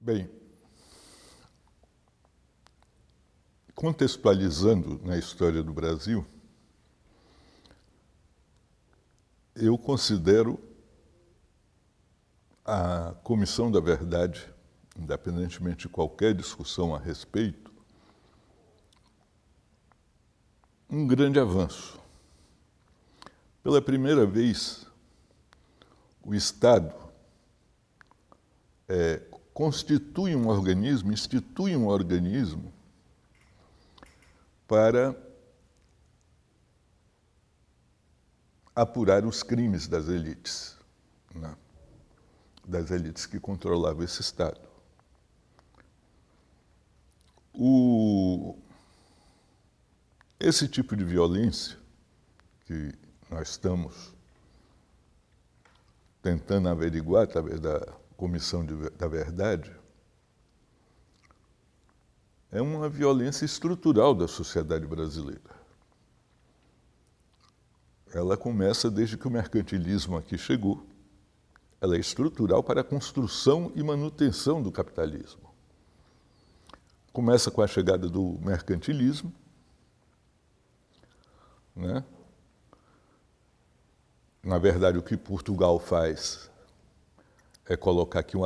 Bem, contextualizando na história do Brasil, eu considero a Comissão da Verdade, independentemente de qualquer discussão a respeito, um grande avanço. Pela primeira vez, o Estado institui um organismo para apurar os crimes das elites, né? Das elites que controlavam esse Estado. Esse tipo de violência que nós estamos tentando averiguar através da Comissão da Verdade é uma violência estrutural da sociedade brasileira. Ela começa desde que o mercantilismo aqui chegou. Ela é estrutural para a construção e manutenção do capitalismo. Começa com a chegada do mercantilismo, né? Na verdade, o que Portugal faz é colocar aqui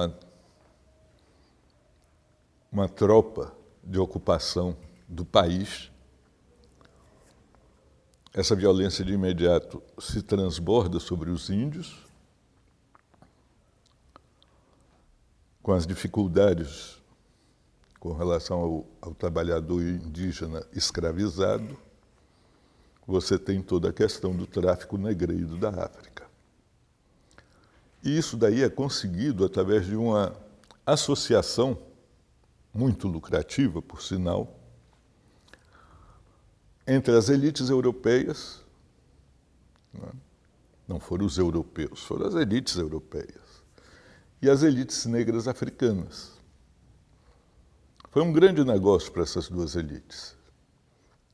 uma tropa de ocupação do país. Essa violência de imediato se transborda sobre os índios, com as dificuldades com relação ao trabalhador indígena escravizado. Você tem toda a questão do tráfico negreiro da África. E isso daí é conseguido através de uma associação muito lucrativa, por sinal, entre as elites europeias, né? Não foram os europeus, foram as elites europeias, e as elites negras africanas. Foi um grande negócio para essas duas elites.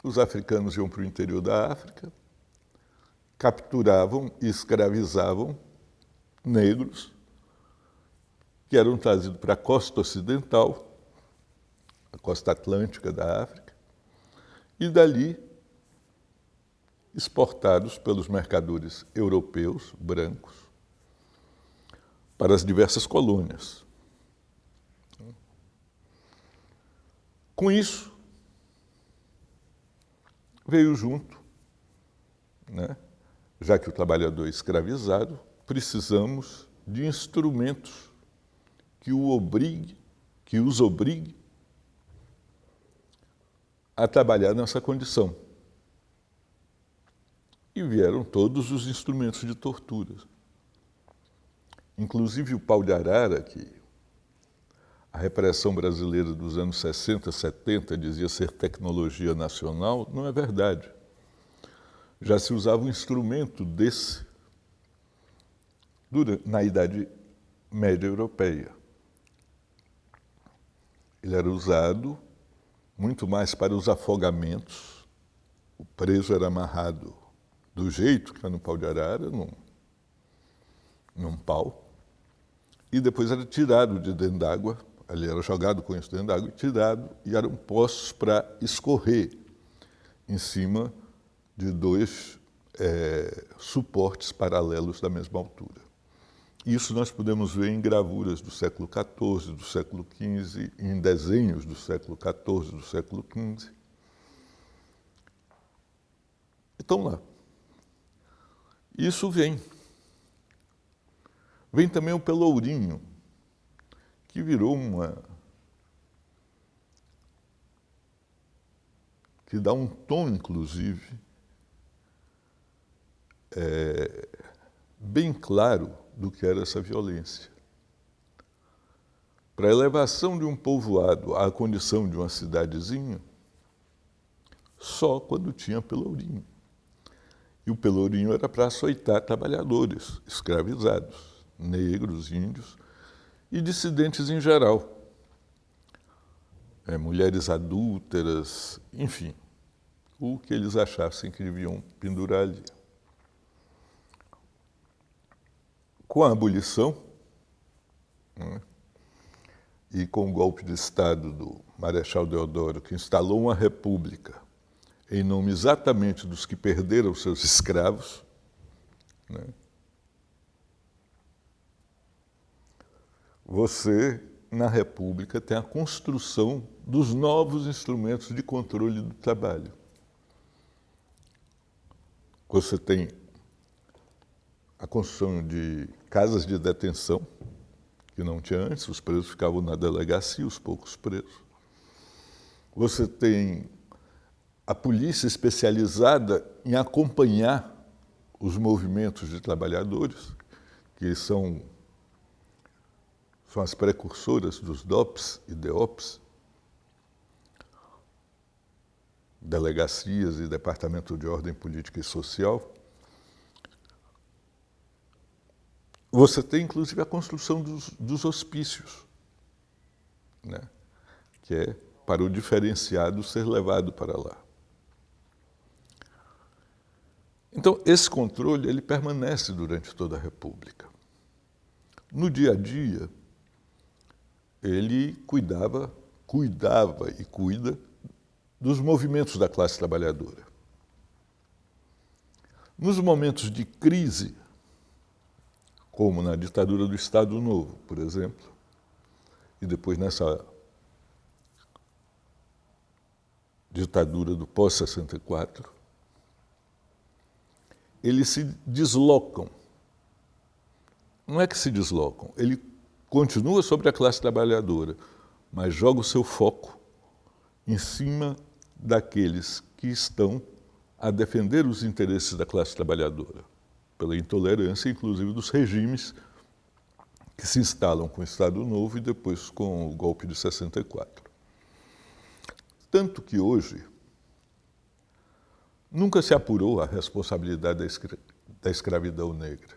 Os africanos iam para o interior da África, capturavam e escravizavam negros que eram trazidos para a costa ocidental, a costa atlântica da África, e dali exportados pelos mercadores europeus, brancos, para as diversas colônias. Com isso, veio junto, né? Já que o trabalhador é escravizado, precisamos de instrumentos que os obrigue a trabalhar nessa condição. E vieram todos os instrumentos de tortura. Inclusive o pau de arara, que a repressão brasileira dos anos 60, 70 dizia ser tecnologia nacional, não é verdade. Já se usava um instrumento desse na Idade Média Europeia. Ele era usado muito mais para os afogamentos. O preso era amarrado do jeito que era no pau de arara, num pau, e depois era tirado de dentro d'água. Ali era jogado com isso dentro d'água e tirado, e eram postos para escorrer em cima de dois suportes paralelos da mesma altura. Isso nós podemos ver em gravuras do século XIV, do século XV, em desenhos do século XIV, do século XV. Então lá. Isso vem. Vem também o pelourinho, que virou que dá um tom, inclusive, bem claro do que era essa violência. Para a elevação de um povoado à condição de uma cidadezinha, só quando tinha pelourinho. E o pelourinho era para açoitar trabalhadores escravizados, negros, índios e dissidentes em geral. Mulheres adúlteras, enfim, o que eles achassem que deviam pendurar ali. Com a abolição, né, e com o golpe de Estado do Marechal Deodoro, que instalou uma república em nome exatamente dos que perderam seus escravos, né? Você, na república, tem a construção dos novos instrumentos de controle do trabalho. Você tem a construção de casas de detenção, que não tinha antes, os presos ficavam na delegacia, os poucos presos. Você tem a polícia especializada em acompanhar os movimentos de trabalhadores, que são as precursoras dos DOPS e DEOPS, delegacias e Departamento de Ordem Política e Social. Você tem, inclusive, a construção dos hospícios, né? Que é para o diferenciado ser levado para lá. Então, esse controle ele permanece durante toda a República. No dia a dia, ele cuidava e cuida dos movimentos da classe trabalhadora. Nos momentos de crise, como na ditadura do Estado Novo, por exemplo, e depois nessa ditadura do pós-64, eles se deslocam. Não é que se deslocam, ele continua sobre a classe trabalhadora, mas joga o seu foco em cima daqueles que estão a defender os interesses da classe trabalhadora, pela intolerância, inclusive, dos regimes que se instalam com o Estado Novo e depois com o golpe de 64. Tanto que hoje nunca se apurou a responsabilidade da escravidão negra.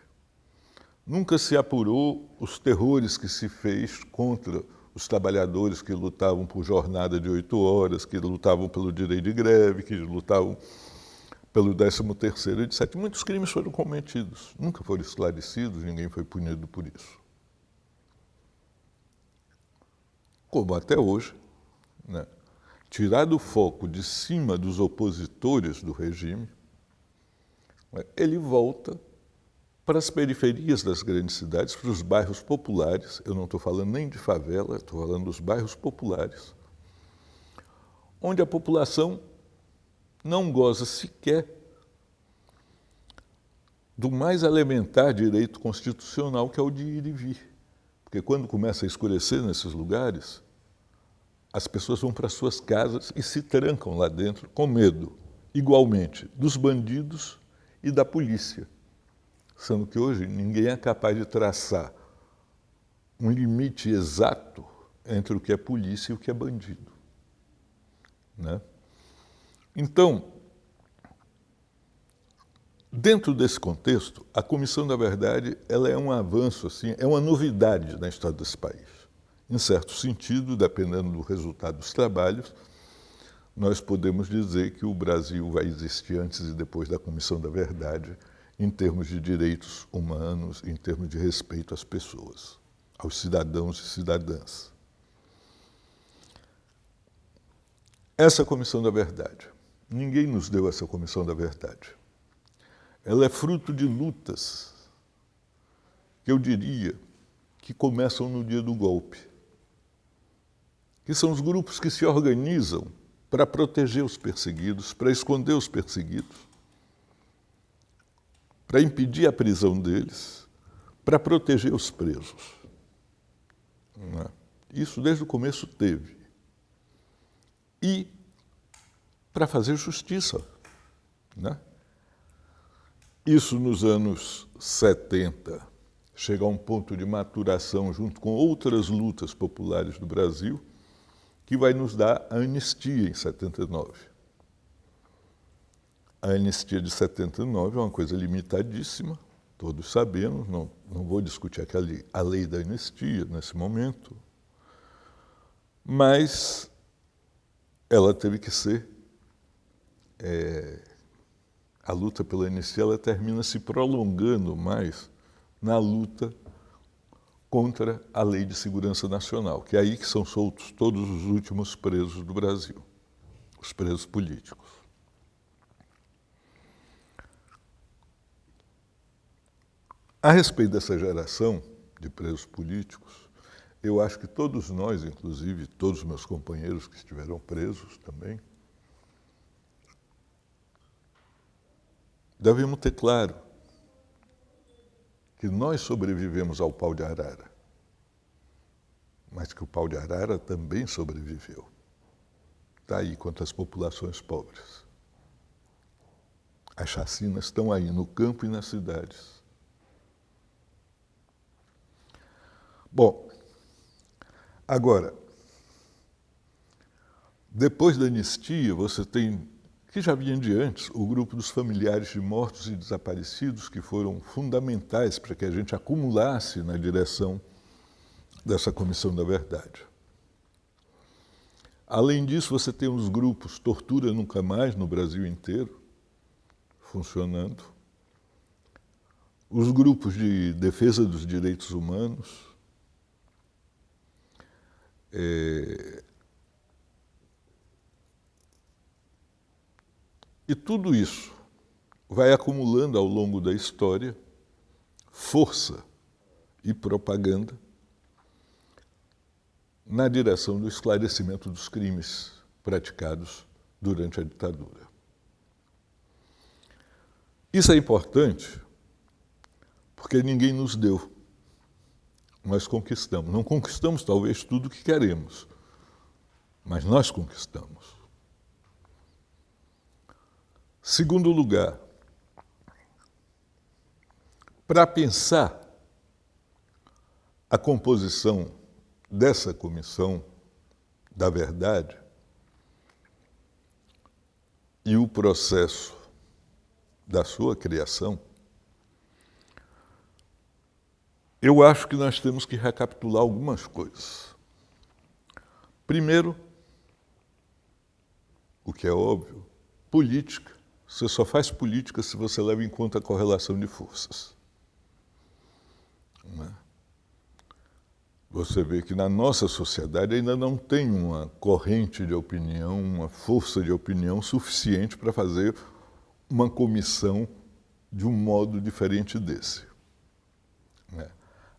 Nunca se apurou os terrores que se fez contra os trabalhadores que lutavam por jornada de 8 horas, que lutavam pelo direito de greve, que lutavam pelo 13º, etc. Muitos crimes foram cometidos, nunca foram esclarecidos, ninguém foi punido por isso. Como até hoje, né? Tirado o foco de cima dos opositores do regime, ele volta para as periferias das grandes cidades, para os bairros populares. Eu não estou falando nem de favela, estou falando dos bairros populares, onde a população não goza sequer do mais elementar direito constitucional, que é o de ir e vir. Porque quando começa a escurecer nesses lugares, as pessoas vão para suas casas e se trancam lá dentro com medo, igualmente, dos bandidos e da polícia. Sendo que hoje ninguém é capaz de traçar um limite exato entre o que é polícia e o que é bandido, né? Então, dentro desse contexto, a Comissão da Verdade ela é um avanço, assim, é uma novidade na história desse país. Em certo sentido, dependendo do resultado dos trabalhos, nós podemos dizer que o Brasil vai existir antes e depois da Comissão da Verdade, em termos de direitos humanos, em termos de respeito às pessoas, aos cidadãos e cidadãs. Essa Comissão da Verdade, ninguém nos deu essa Comissão da Verdade. Ela é fruto de lutas que eu diria que começam no dia do golpe, que são os grupos que se organizam para proteger os perseguidos, para esconder os perseguidos, para impedir a prisão deles, para proteger os presos. Isso desde o começo teve. E para fazer justiça, né? Isso nos anos 70 chega a um ponto de maturação junto com outras lutas populares do Brasil, que vai nos dar a anistia em 79. A anistia de 79 é uma coisa limitadíssima, todos sabemos, não vou discutir a lei da anistia nesse momento, mas ela teve que ser, a luta pela anistia ela termina se prolongando mais na luta contra a Lei de Segurança Nacional, que é aí que são soltos todos os últimos presos do Brasil, os presos políticos. A respeito dessa geração de presos políticos, eu acho que todos nós, inclusive todos os meus companheiros que estiveram presos também, devemos ter claro que nós sobrevivemos ao pau de arara, mas que o pau de arara também sobreviveu. Está aí contra as populações pobres. As chacinas estão aí no campo e nas cidades. Bom, agora, depois da anistia, você tem, que já vinha de antes, o grupo dos familiares de mortos e desaparecidos, que foram fundamentais para que a gente acumulasse na direção dessa Comissão da Verdade. Além disso, você tem os grupos Tortura Nunca Mais, no Brasil inteiro, funcionando. Os grupos de defesa dos direitos humanos. E tudo isso vai acumulando ao longo da história força e propaganda na direção do esclarecimento dos crimes praticados durante a ditadura. Isso é importante porque ninguém nos deu. Nós conquistamos. Não conquistamos talvez tudo o que queremos, mas nós conquistamos. Segundo lugar, para pensar a composição dessa Comissão da Verdade e o processo da sua criação, eu acho que nós temos que recapitular algumas coisas. Primeiro, o que é óbvio, política. Você só faz política se você leva em conta a correlação de forças. Não é? Você vê que na nossa sociedade ainda não tem uma corrente de opinião, uma força de opinião suficiente para fazer uma comissão de um modo diferente desse. Não é?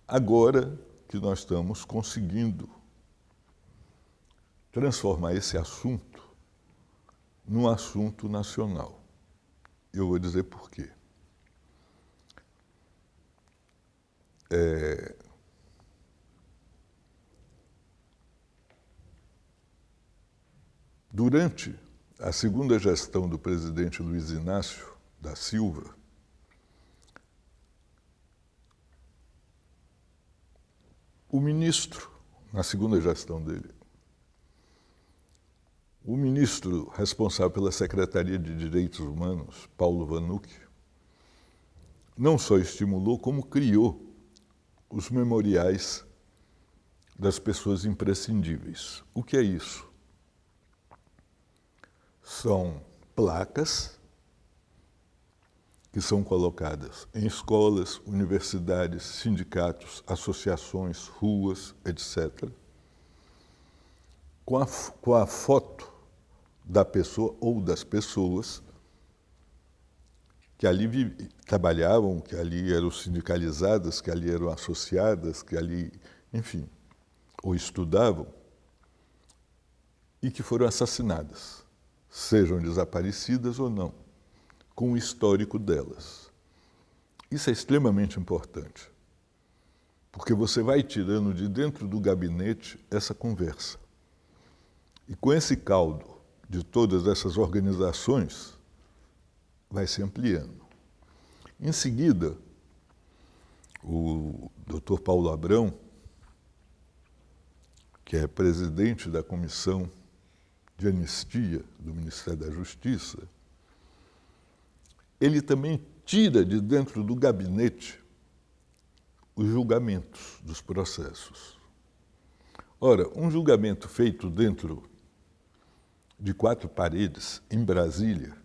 Agora que nós estamos conseguindo transformar esse assunto num assunto nacional. Eu vou dizer por quê. Durante a segunda gestão do presidente Luiz Inácio da Silva, o ministro, na segunda gestão dele, o ministro responsável pela Secretaria de Direitos Humanos, Paulo Vanucchi, não só estimulou, como criou os memoriais das pessoas imprescindíveis. O que é isso? São placas que são colocadas em escolas, universidades, sindicatos, associações, ruas, etc., com a foto da pessoa ou das pessoas que ali trabalhavam, que ali eram sindicalizadas, que ali eram associadas, que ali, enfim, ou estudavam, e que foram assassinadas, sejam desaparecidas ou não, com o histórico delas. Isso é extremamente importante, porque você vai tirando de dentro do gabinete essa conversa. E com esse caldo de todas essas organizações, vai se ampliando. Em seguida, o Dr. Paulo Abrão, que é presidente da Comissão de Anistia do Ministério da Justiça, ele também tira de dentro do gabinete os julgamentos dos processos. Ora, um julgamento feito dentro de 4 paredes, em Brasília,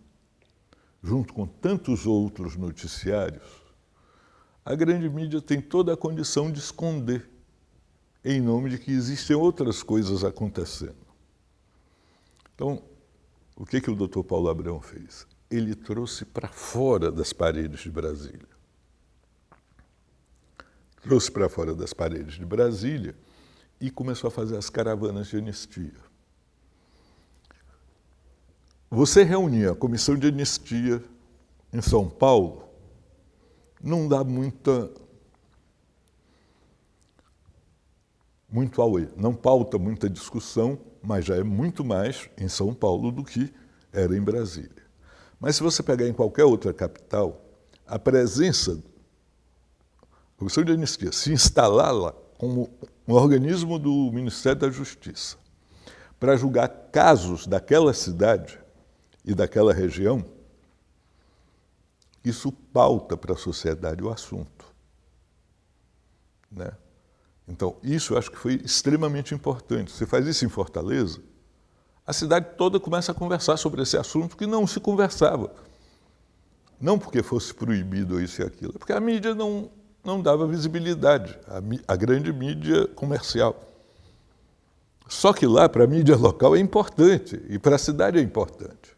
junto com tantos outros noticiários, a grande mídia tem toda a condição de esconder em nome de que existem outras coisas acontecendo. Então, o que o Dr. Paulo Abrão fez? Ele trouxe para fora das paredes de Brasília. Trouxe para fora das paredes de Brasília e começou a fazer as caravanas de anistia. Você reunir a comissão de anistia em São Paulo não dá muito auê, não pauta muita discussão, mas já é muito mais em São Paulo do que era em Brasília. Mas se você pegar em qualquer outra capital, a presença da Comissão de Anistia, se instalar lá como um organismo do Ministério da Justiça para julgar casos daquela cidade e daquela região, isso pauta para a sociedade o assunto, né? Então, isso eu acho que foi extremamente importante. Você faz isso em Fortaleza, a cidade toda começa a conversar sobre esse assunto que não se conversava. Não porque fosse proibido isso e aquilo, é porque a mídia não dava visibilidade, a grande mídia comercial. Só que lá, para a mídia local, é importante, e para a cidade é importante.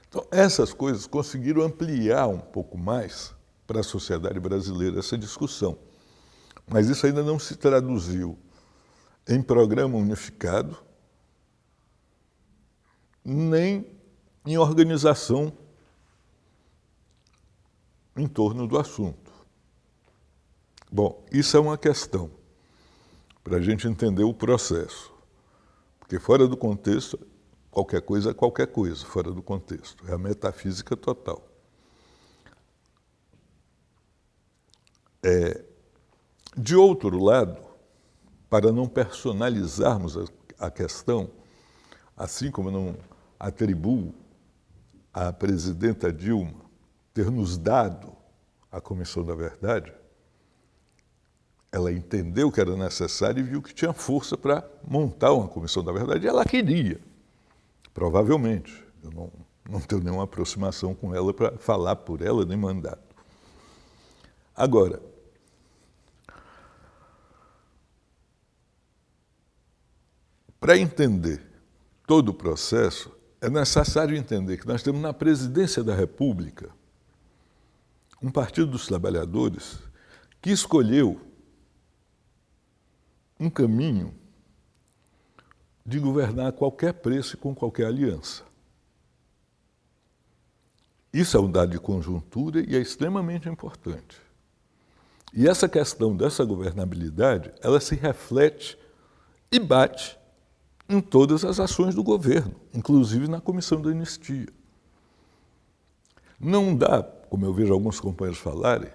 Então, essas coisas conseguiram ampliar um pouco mais para a sociedade brasileira essa discussão. Mas isso ainda não se traduziu em programa unificado, nem em organização em torno do assunto. Bom, isso é uma questão para a gente entender o processo, porque fora do contexto, qualquer coisa é qualquer coisa, fora do contexto, é a metafísica total. De outro lado, para não personalizarmos a questão, assim como não atribuo à presidenta Dilma ter nos dado a Comissão da Verdade, ela entendeu que era necessário e viu que tinha força para montar uma Comissão da Verdade, e ela queria, provavelmente. Eu não tenho nenhuma aproximação com ela para falar por ela, nem mandato. Agora, para entender todo o processo, é necessário entender que nós temos na presidência da República um Partido dos Trabalhadores que escolheu um caminho de governar a qualquer preço e com qualquer aliança. Isso é um dado de conjuntura e é extremamente importante. E essa questão dessa governabilidade, ela se reflete e bate em todas as ações do governo, inclusive na Comissão da Anistia. Não dá, como eu vejo alguns companheiros falarem,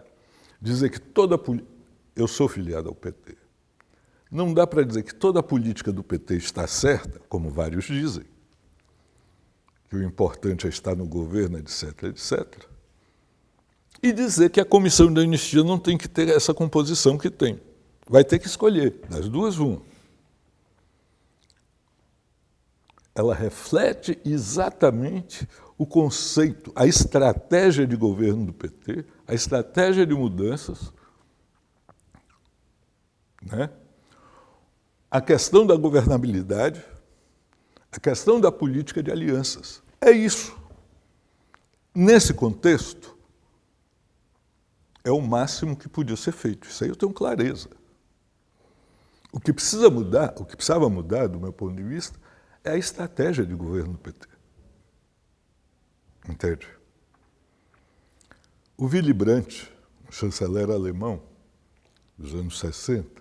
dizer que toda eu sou filiado ao PT. Não dá para dizer que toda a política do PT está certa, como vários dizem, que o importante é estar no governo, etc., etc., e dizer que a Comissão da Anistia não tem que ter essa composição que tem. Vai ter que escolher, das duas uma. Ela reflete exatamente o conceito, a estratégia de governo do PT, a estratégia de mudanças, né? A questão da governabilidade, a questão da política de alianças. É isso. Nesse contexto, é o máximo que podia ser feito. Isso aí eu tenho clareza. O que precisa mudar, o que precisava mudar, do meu ponto de vista, é a estratégia de governo do PT. Entende? O Willy Brandt, o chanceler alemão dos anos 60,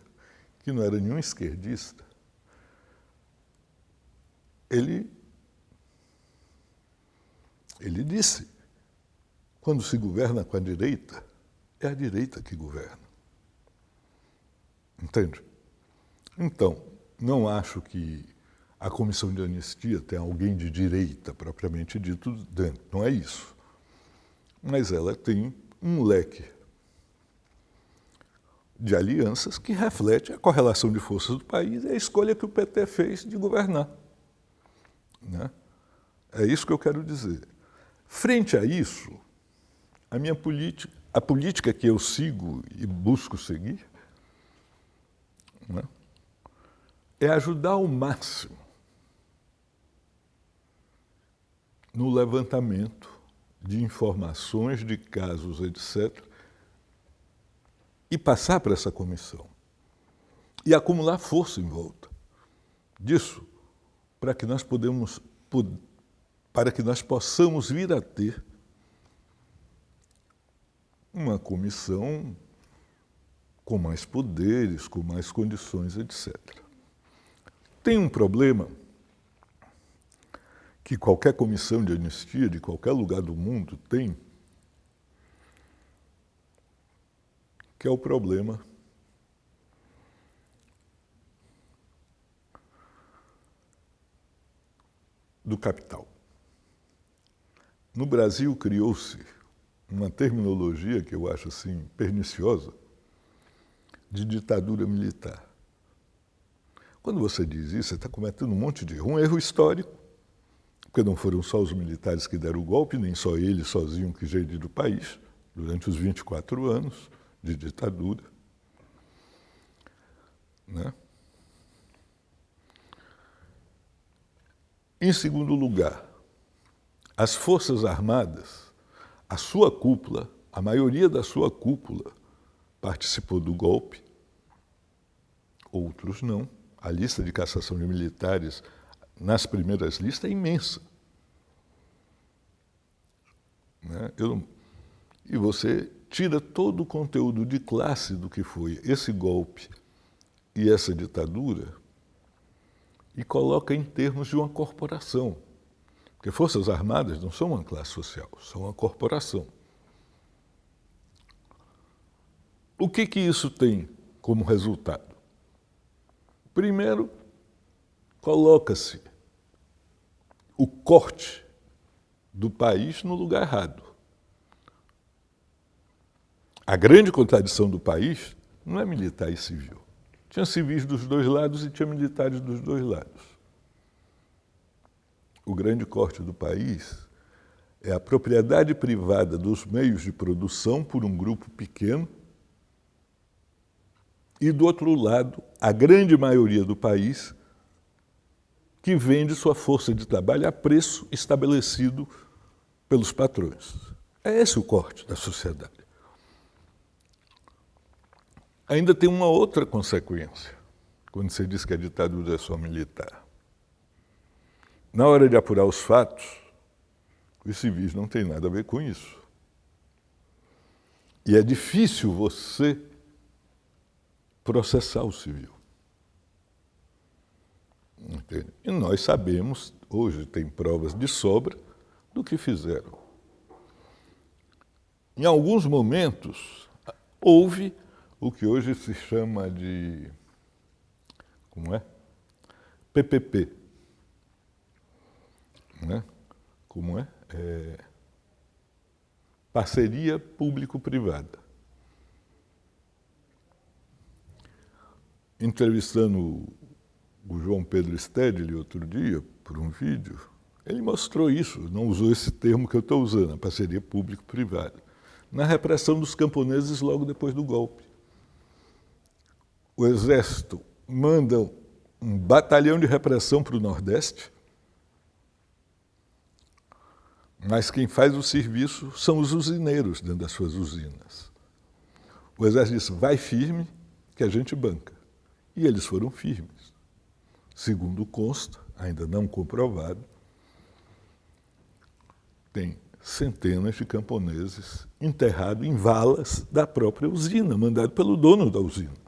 que não era nenhum esquerdista, ele disse, quando se governa com a direita, é a direita que governa. Entende? Então, não acho que a Comissão de Anistia tenha alguém de direita, propriamente dito, dentro. Não é isso. Mas ela tem um leque de alianças que reflete a correlação de forças do país e a escolha que o PT fez de governar. Né? É isso que eu quero dizer. Frente a isso, a política que eu sigo e busco seguir, né, é ajudar ao máximo no levantamento de informações, de casos, etc., e passar para essa comissão. E acumular força em volta disso, para que nós possamos vir a ter uma comissão com mais poderes, com mais condições, etc. Tem um problema que qualquer comissão de anistia de qualquer lugar do mundo tem, que é o problema do capital. No Brasil criou-se uma terminologia que eu acho assim perniciosa de ditadura militar. Quando você diz isso, você está cometendo um monte de erro. Um erro histórico, porque não foram só os militares que deram o golpe, nem só eles sozinhos que geriram o país durante os 24 anos de ditadura, né? Em segundo lugar, as Forças Armadas, a sua cúpula, a maioria da sua cúpula participou do golpe, outros não. A lista de cassação de militares nas primeiras listas é imensa, né? E você tira todo o conteúdo de classe do que foi esse golpe e essa ditadura e coloca em termos de uma corporação. Porque Forças Armadas não são uma classe social, são uma corporação. O que isso tem como resultado? Primeiro, coloca-se o corte do país no lugar errado. A grande contradição do país não é militar e civil. Tinha civis dos dois lados e tinha militares dos dois lados. O grande corte do país é a propriedade privada dos meios de produção por um grupo pequeno e, do outro lado, a grande maioria do país que vende sua força de trabalho a preço estabelecido pelos patrões. É esse o corte da sociedade. Ainda tem uma outra consequência, quando você diz que a ditadura é só militar. Na hora de apurar os fatos, os civis não têm nada a ver com isso. E é difícil você processar o civil. Entende? E nós sabemos, hoje tem provas de sobra, do que fizeram. Em alguns momentos, houve o que hoje se chama de, como é? PPP. Né? Como é? Parceria público-privada. Entrevistando o João Pedro Stedley outro dia, por um vídeo, ele mostrou isso, não usou esse termo que eu estou usando, a parceria público-privada, na repressão dos camponeses logo depois do golpe. O Exército manda um batalhão de repressão para o Nordeste, mas quem faz o serviço são os usineiros dentro das suas usinas. O Exército disse, vai firme que a gente banca. E eles foram firmes. Segundo consta, ainda não comprovado, tem centenas de camponeses enterrados em valas da própria usina, mandado pelo dono da usina.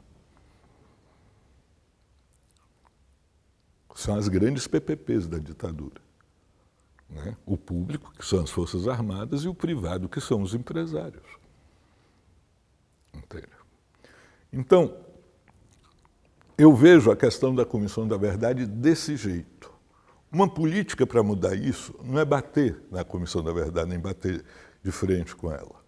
São as grandes PPPs da ditadura. Né? O público, que são as Forças Armadas, e o privado, que são os empresários. Entendeu? Então, eu vejo a questão da Comissão da Verdade desse jeito. Uma política para mudar isso não é bater na Comissão da Verdade, nem bater de frente com ela.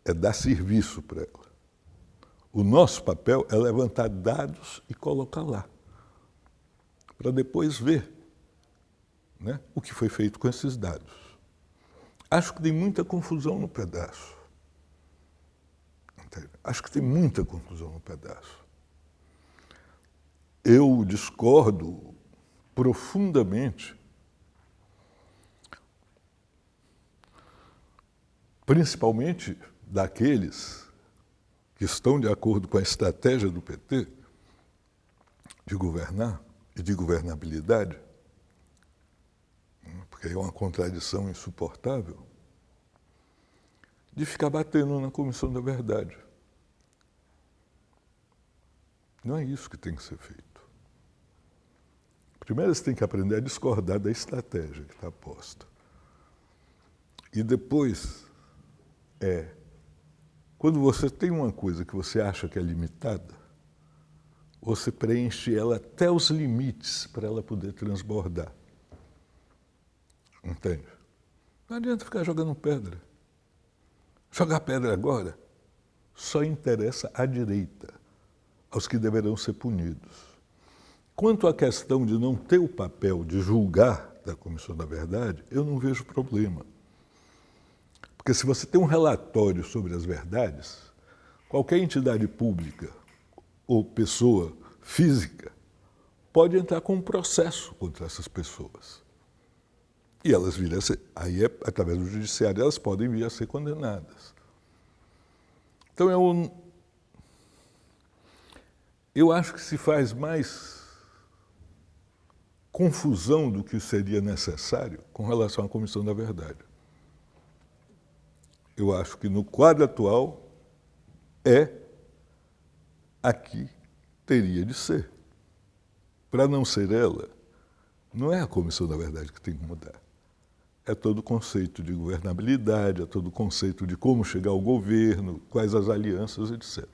É dar serviço para ela. O nosso papel é levantar dados e colocar lá, para depois ver, né, o que foi feito com esses dados. Acho que tem muita confusão no pedaço. Acho que tem muita confusão no pedaço. Eu discordo profundamente, principalmente daqueles que estão de acordo com a estratégia do PT de governar e de governabilidade, porque é uma contradição insuportável, de ficar batendo na Comissão da Verdade. Não é isso que tem que ser feito. Primeiro você tem que aprender a discordar da estratégia que está posta. E depois, quando você tem uma coisa que você acha que é limitada, você preenche ela até os limites para ela poder transbordar. Entende? Não adianta ficar jogando pedra. Jogar pedra agora só interessa à direita, aos que deverão ser punidos. Quanto à questão de não ter o papel de julgar da Comissão da Verdade, eu não vejo problema. Porque se você tem um relatório sobre as verdades, qualquer entidade pública ou pessoa física pode entrar com um processo contra essas pessoas. E elas virem a ser, aí através do judiciário, elas podem vir a ser condenadas. Então eu acho que se faz mais confusão do que seria necessário com relação à Comissão da Verdade. Eu acho que no quadro atual aqui teria de ser. Para não ser ela, não é a Comissão da Verdade que tem que mudar. É todo o conceito de governabilidade, é todo o conceito de como chegar ao governo, quais as alianças, etc.